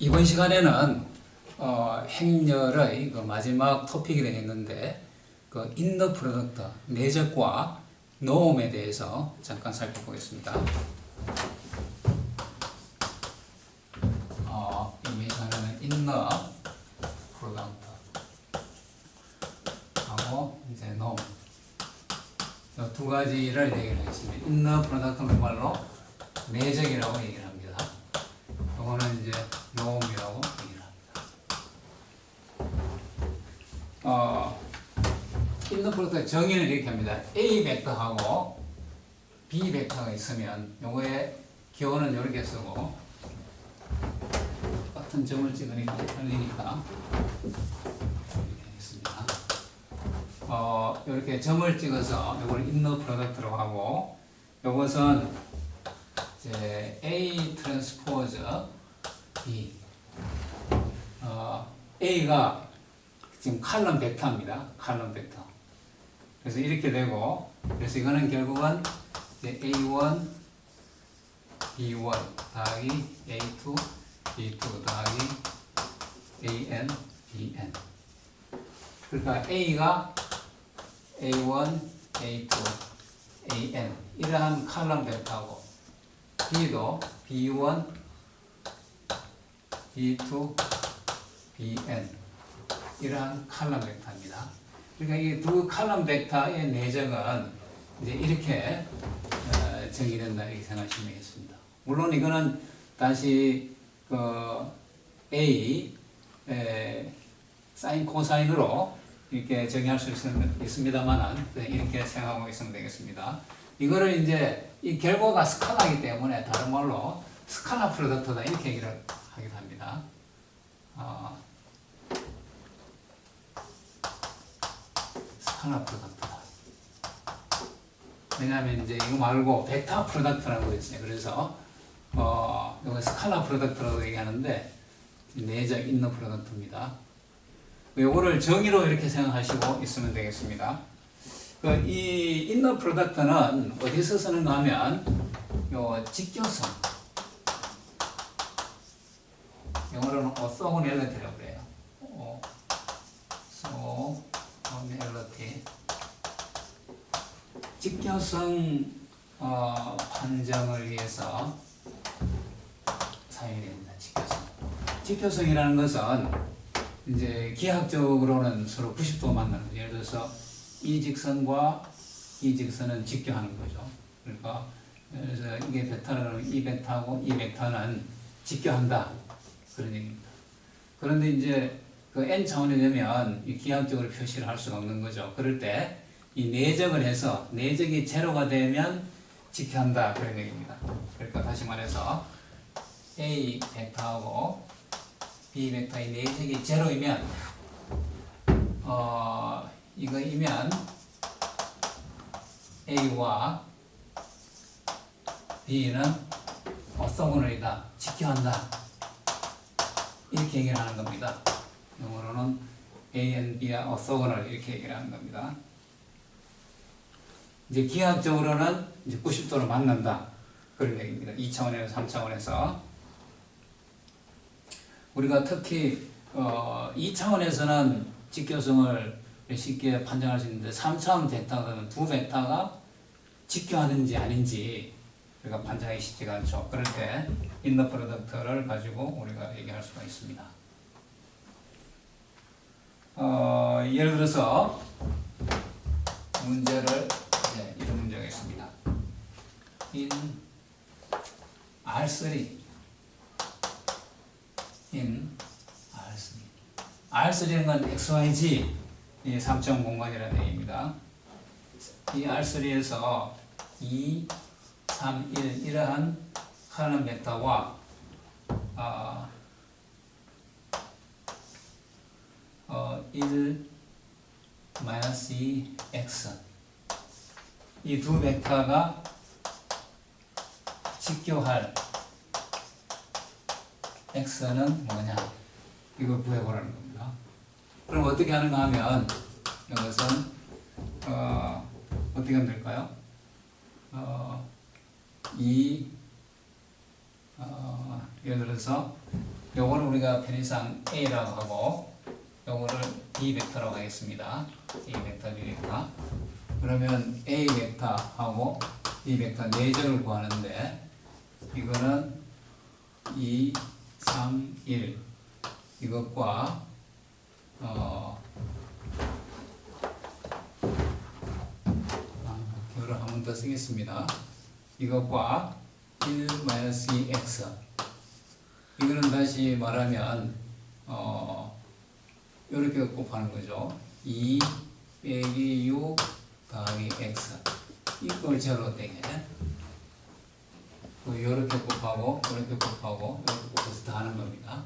이번 시간에는 행렬의 그 마지막 토픽이 되겠는데 그 인더 프로덕트 내적과 노음에 대해서 잠깐 살펴보겠습니다. 이번 시간에는 인더 프로덕트 하고 이제 노음 이 두 가지를 얘기를 하겠습니다. 인더 프로덕트는 말로 내적이라고 얘기를 합니다. 이거는 이제 노음이라고 얘기를 합니다. 인더 프로덕트 정의를 이렇게 합니다. A 벡터하고 B 벡터가 있으면 요거의 기호는 이렇게 쓰고 같은 점을 찍으니까 틀리니까 이렇게 하겠습니다. 이렇게 점을 찍어서 요걸 인더 프로덕트라고 하고 요것은 이제 A 트랜스포즈 B A가 지금 칼럼 벡터입니다. 칼럼 벡터. 그래서 이렇게 되고 그래서 이거는 결국은 이제 A1 B1 더하기 A2 B2 더하기 AN BN 그러니까 A가 A1 A2 AN 이러한 칼럼 벡터고 B도 B1 B2 BN 이러한 칼럼 벡터입니다. 그러니까 이 두 칼럼 벡터의 내적은 이제 이렇게 정의된다 이렇게 생각하시면 되겠습니다. 물론 이거는 다시 그 A 사인 코사인으로 이렇게 정의할 수 있습니다만은 이렇게 생각하고 있으면 되겠습니다. 이거를 이제 이 결과가 스칼라이기 때문에 다른 말로 스칼라 프로덕트다 이렇게 얘기를 하기도 합니다. 스칼라 프로덕트다. 왜냐하면 이제 이거 말고 벡터 프로덕트라고 있어요. 그래서 이거 스칼라 프로덕트라고 얘기하는데 내적 인너 프로덕트입니다. 요거를 정의로 이렇게 생각하시고 있으면 되겠습니다. 이 인너 프로덕트는 어디서 쓰는가 하면 요 직교성 영어로는 orthogonality라고 그래요. orthogonality 직교성 판정을 위해서 사용이 됩니다. 직교성이라는 것은 이제 기하학적으로는 서로 90도 만나는 거죠. 예를 들어서 이 직선과 이 직선은 직교하는 거죠. 그러니까 그래서 이게 벡터는 이 벡터하고 이 벡터는 직교한다 그런 얘기입니다. 그런데 이제 그 n 차원이 되면 이 기하학적으로 표시를 할 수가 없는 거죠. 그럴 때 이 내적을 해서 내적이 제로가 되면 직교한다 그런 얘기입니다. 그러니까 다시 말해서 A 벡터하고 B 벡터의 내적이 제로이면 이거이면 A와 B는 orthogonal이다 직교한다 이렇게 얘기를 하는 겁니다. 영어로는 A and B와 orthogonal 이렇게 얘기를 하는 겁니다. 이제 기하학적으로는 이제 90도로 맞는다 그런 얘기입니다. 2차원에서 3차원에서 우리가 특히 2차원에서는 직교성을 쉽게 판정할 수 있는데 3차원 벡터는 두 벡터가 직교하는지 아닌지 우리가 판정하기 쉽지가 않죠. 그럴 때 인더 프로덕트를 가지고 우리가 얘기할 수가 있습니다. 예를 들어서 문제를 이런 문제가 있습니다. In R3 in R3는 건 XYG 이 3점 공간이라는 얘기입니다. 이 R3에서 2, 3, 1 이러한 칼럼 벡터와 1, 마이너스 2, X 이 두 벡터가 직교할 X는 뭐냐 이걸 구해보라는 겁니다. 그럼 어떻게 하는가 하면 이것은 어떻게 하면 될까요? 예를 들어서 요거는 우리가 편의상 A라고 하고 요거를 B 벡터라고 하겠습니다. A 벡터, B 벡터. 그러면 A 벡터하고 B 벡터 4점을 구하는데 이거는 2, 3, 1 이것과 이거를 한 번 더 쓰겠습니다. 이것과 1-2x 이거는 다시 말하면 이렇게 곱하는 거죠. 2 빼기 6 더하기 x 이걸 제로 되게 이렇게 곱하고 이렇게 곱하고 이렇게 곱해서 다 하는 겁니다.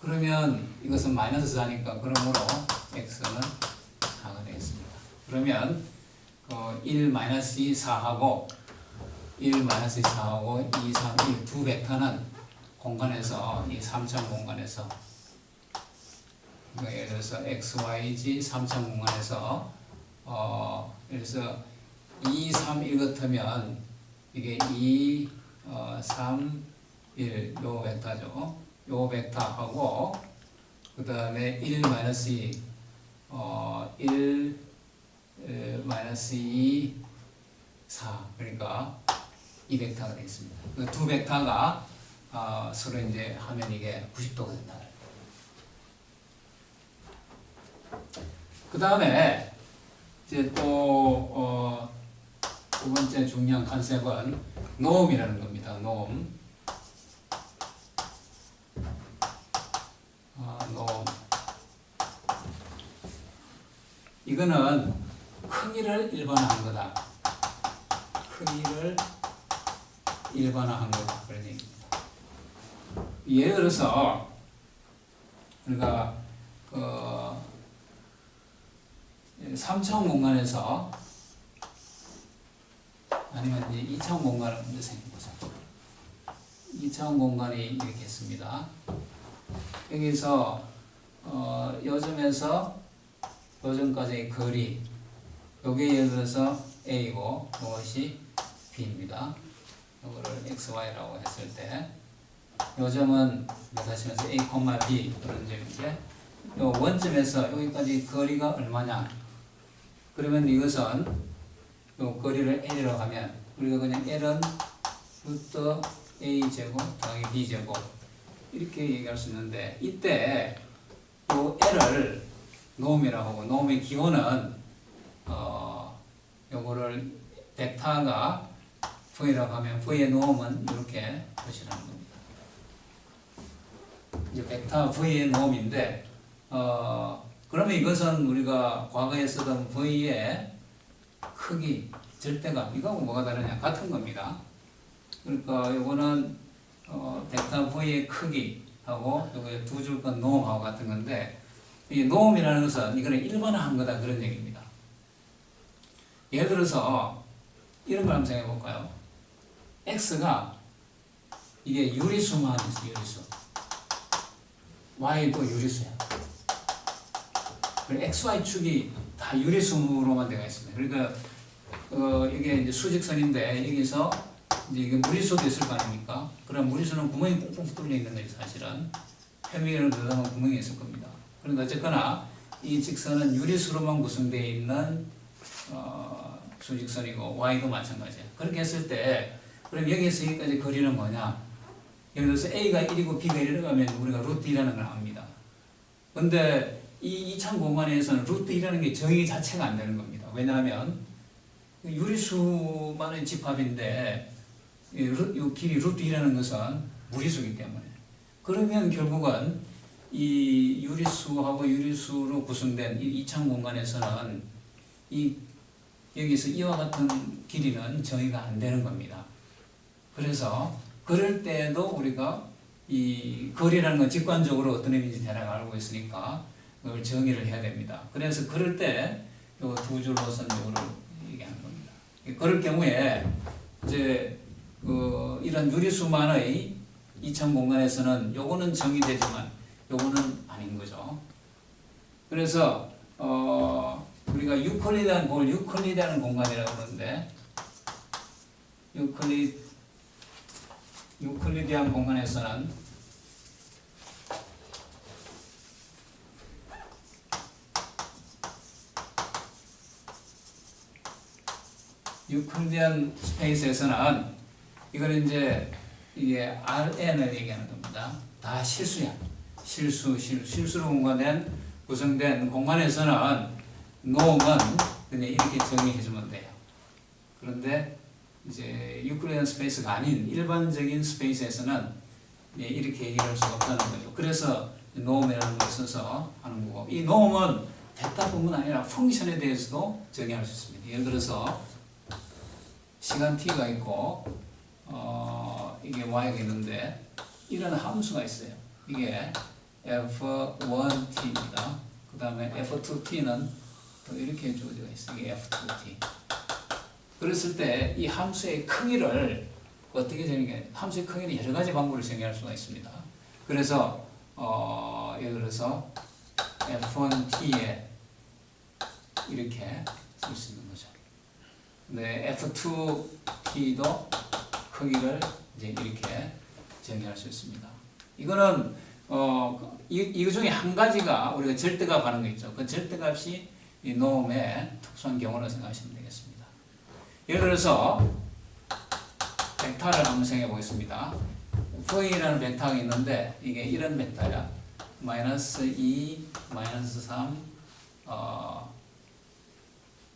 그러면 이것은 마이너스 4니까 그러므로 x는 4가 되겠습니다. 그러면 1-2 4하고 1-4하고 2, 3, 1 두 벡터는 공간에서 이 3차 공간에서 예를 들어서 x, y, z 3차 공간에서 예를 들어서 2, 3, 1 같으면 이게 2, 3, 1 요 벡터죠. 요 벡터하고 그 다음에 1-2 1-2 4 그러니까 이 벡터가 되겠습니다. 그 두 벡터가 서로 이제 하면 이게 90도가 된다. 그 다음에 이제 또 두 번째 중요한 컨셉은 노음이라는 겁니다. 노음. 노음. 이거는 크기를 일반화한 거다. 크기를 일반화한 거다. 그런 얘기입니다. 예를 들어서 우리가 3차원 공간에서 아니면 이제 2차원 공간을 먼저 생각해보자. 2차원 공간이 이렇게 있습니다. 여기서 요점에서 요점까지의 거리 요게 예를 들어서 A고 이것이 B입니다. 이거를 X, Y라고 했을 때 요점은 다시 말해서 A, B 그런 점인데 요 원점에서 여기까지 거리가 얼마냐 그러면 이것은 요 거리를 L이라고 하면 우리가 그냥 L은 루트 A 제곱 더하기 B 제곱 이렇게 얘기할 수 있는데 이때 요 L을 노음이라고 하고 노음의 기호는 요거를 벡터가 V라고 하면 V의 노음은 이렇게 표시하는 겁니다. 이제 벡터 V의 노음인데 그러면 이것은 우리가 과거에 쓰던 V의 크기, 절대값 이거하고 뭐가 다르냐? 같은 겁니다. 그러니까 요거는 벡터 V의 크기하고 요거 두 줄건 노음하고 같은 건데 이 노음이라는 것은 이거는 일반화한 거다 그런 얘기입니다. 예를 들어서 이런 걸 한번 생각해 볼까요? X가 이게 유리수만 있어 유리수. Y도 유리수야. 그리고 XY 축이 다 유리수로만 되어 있습니다. 그러니까 이게 이제 수직선인데 여기서 이제 이게 무리수도 있을 거 아닙니까? 그럼 무리수는 구멍이 꽁꽁 뚫려 있는 거예요, 사실은. 표면을 들어가면 구멍이 있을 겁니다. 그런데 어쨌거나 이 직선은 유리수로만 구성되어 있는 수직선이고 Y도 마찬가지예요. 그렇게 했을 때 그럼 여기에서 여기까지 거리는 뭐냐? 예를 들어서 A가 1이고 B가 1이라고 하면 우리가 루트 2라는 걸 압니다. 근데 이 이참 공간에서는 루트 2라는 게 정의 자체가 안 되는 겁니다. 왜냐하면 유리수만의 집합인데 이 길이 루트 2라는 것은 무리수이기 때문에 그러면 결국은 이 유리수하고 유리수로 구성된 이 이참 공간에서는 여기서 이와 같은 길이는 정의가 안 되는 겁니다. 그래서 그럴 때도 우리가 이 거리라는 건 직관적으로 어떤 의미인지 대략 알고 있으니까 그걸 정의를 해야 됩니다. 그래서 그럴 때 요 두 줄로선 요거를 얘기하는 겁니다. 그럴 경우에 이제 이런 유리수만의 이참 공간에서는 요거는 정의되지만 요거는 아닌 거죠. 그래서 우리가 유클리드한 공간이라고 그러는데 유클리드한 공간에서는 유클리디안 스페이스에서는 이걸 이제 이게 Rn을 얘기하는 겁니다. 다 실수야. 실수로 구성된 공간에서는 놈은 그냥 이렇게 정의해 주면 돼요. 그런데 이제 유클리디안 스페이스가 아닌 일반적인 스페이스에서는 이렇게 얘기할 수가 없다는 거죠. 그래서 놈이라는 걸 써서 하는 거고, 이 놈은 벡터뿐만 아니라 펑션에 대해서도 정의할 수 있습니다. 예를 들어서 시간 t가 있고 이게 y가 있는데 이런 함수가 있어요. 이게 f1t입니다. 그 다음에 f2t는 또 이렇게 주어져 있어요. 이게 f2t. 그랬을 때 이 함수의 크기를 어떻게 정의해? 함수의 크기는 여러 가지 방법으로 정의할 수가 있습니다. 그래서 예를 들어서 f1t에 이렇게 쓸 수 있는 거죠. 네, f2t도 크기를 이제 이렇게 정의할 수 있습니다. 이거는 이 중에 한 가지가 우리가 절대값 하는 거 있죠. 그 절대값이 이 놈의 특수한 경우로 생각하시면 되겠습니다. 예를 들어서 벡터를 한번 생각해 보겠습니다. v라는 벡터가 있는데 이게 이런 벡터야. -2, -3,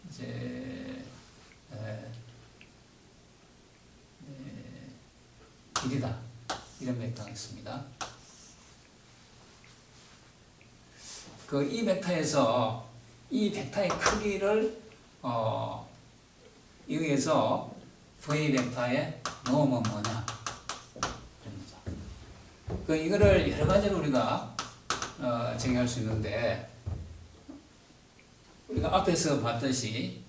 이제 길이다. 이런 벡터가 있습니다. 이 벡터에서 이 벡터의 크기를 여기에서 v 벡터의 놈은 뭐냐? 이거를 여러 가지로 우리가 정의할 수 있는데, 우리가 앞에서 봤듯이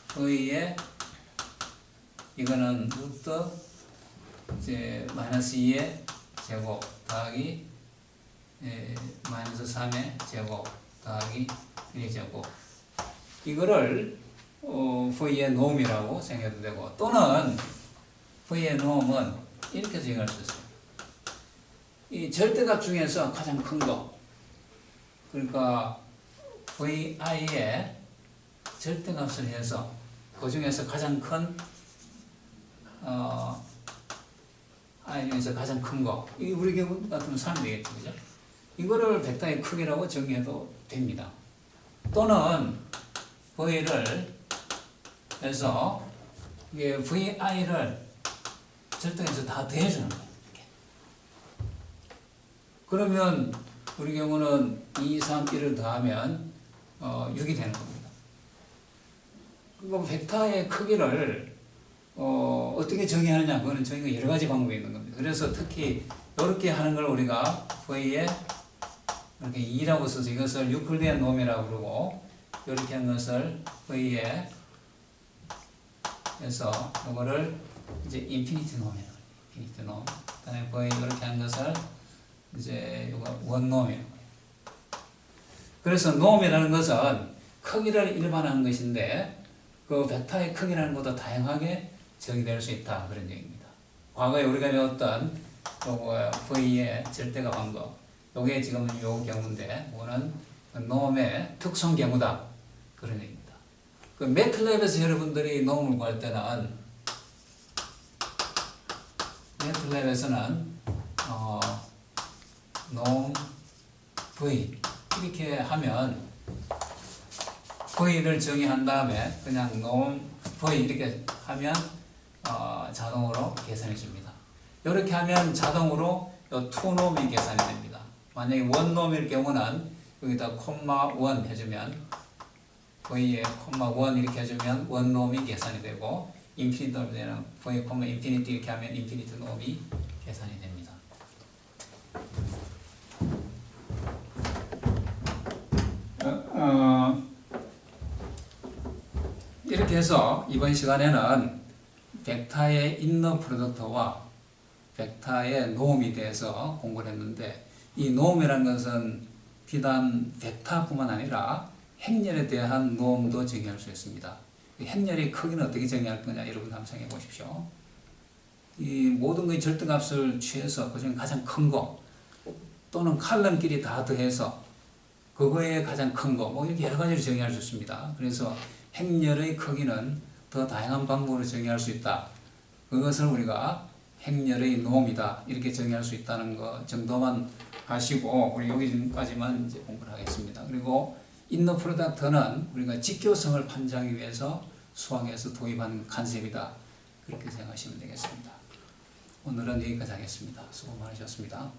v의 이거는 루트 이제 -2의 제곱 더하기 -3의 제곱 더하기 1의 제곱, 이거를 v의 놈이라고 생각해도 되고, 또는 v의 놈은 이렇게 정의할 수 있어요. 이 절대값 중에서 가장 큰 거, 그러니까 vi의 절대값을 해서 그 중에서 가장 큰 i 중에서 가장 큰 거, 이 우리 경우 같으면 3이 되겠죠, 그죠? 이거를 벡터의 크기라고 정의해도 됩니다. 또는 v를 해서 이게 vi를 절대에서 다 더해주는 거예요. 이렇게. 그러면 우리 경우는 2, 3, 1을 더하면 6이 되는 겁니다. 그리고 벡터의 크기를 어떻게 정의하느냐, 그거는 저희가 여러 가지 방법이 있는 겁니다. 그래서 특히 이렇게 하는 걸 우리가 v에 이렇게 2라고 써서 이것을 유클리디안 놈이라고 그러고, 이렇게 한 것을 v에 해서 이거를 이제 인피니티 놈이라고 해요. 인피니티 놈. 그다음에 v 이렇게 한 것을 이제 이거 원놈이라고 해요. 그래서 놈이라는 것은 크기를 일반화한 것인데, 그 벡터의 크기라는 것도 다양하게 정의될 수 있다, 그런 얘기입니다. 과거에 우리가 배웠던 v의 절대값 한 거, 요게 지금 요 경우인데, 이거는 놈의 특성 경우다, 그런 얘기입니다. 그 매틀랩에서 여러분들이 놈을 구할 때는, 매틀랩에서는 놈 v 이렇게 하면 v를 정의한 다음에 그냥 놈 v 이렇게 하면 자동으로 계산해 줍니다. 이렇게 하면 자동으로 요 투놈이 계산이 됩니다. 만약에 원놈일 경우는 여기다 콤마 1 해주면, v에 콤마 1 이렇게 해주면 원놈이 계산이 되고, 인피니티 놈에는 v 콤마 인피니티 이렇게 하면 인피니티 놈이 계산이 됩니다. 이렇게 해서 이번 시간에는 벡터의 인너 프로덕트와 벡터의 놈에 대해서 공부를 했는데, 이 놈이라는 것은 비단 벡터뿐만 아니라 행렬에 대한 놈도 정의할 수 있습니다. 행렬의 크기는 어떻게 정의할 거냐, 여러분 한번 생각해 보십시오. 이 모든 것의 절대값을 취해서 그중에 가장 큰 거, 또는 칼럼끼리 다 더해서 그거에 가장 큰 거, 뭐 이렇게 여러 가지로 정의할 수 있습니다. 그래서 행렬의 크기는 더 다양한 방법으로 정의할 수 있다. 그것을 우리가 행렬의 놈이다 이렇게 정의할 수 있다는 것 정도만 아시고 우리 여기까지만 이제 공부를 하겠습니다. 그리고 인너 프로덕트는 우리가 직교성을 판정하기 위해서 수학에서 도입한 컨셉이다. 그렇게 생각하시면 되겠습니다. 오늘은 여기까지 하겠습니다. 수고 많으셨습니다.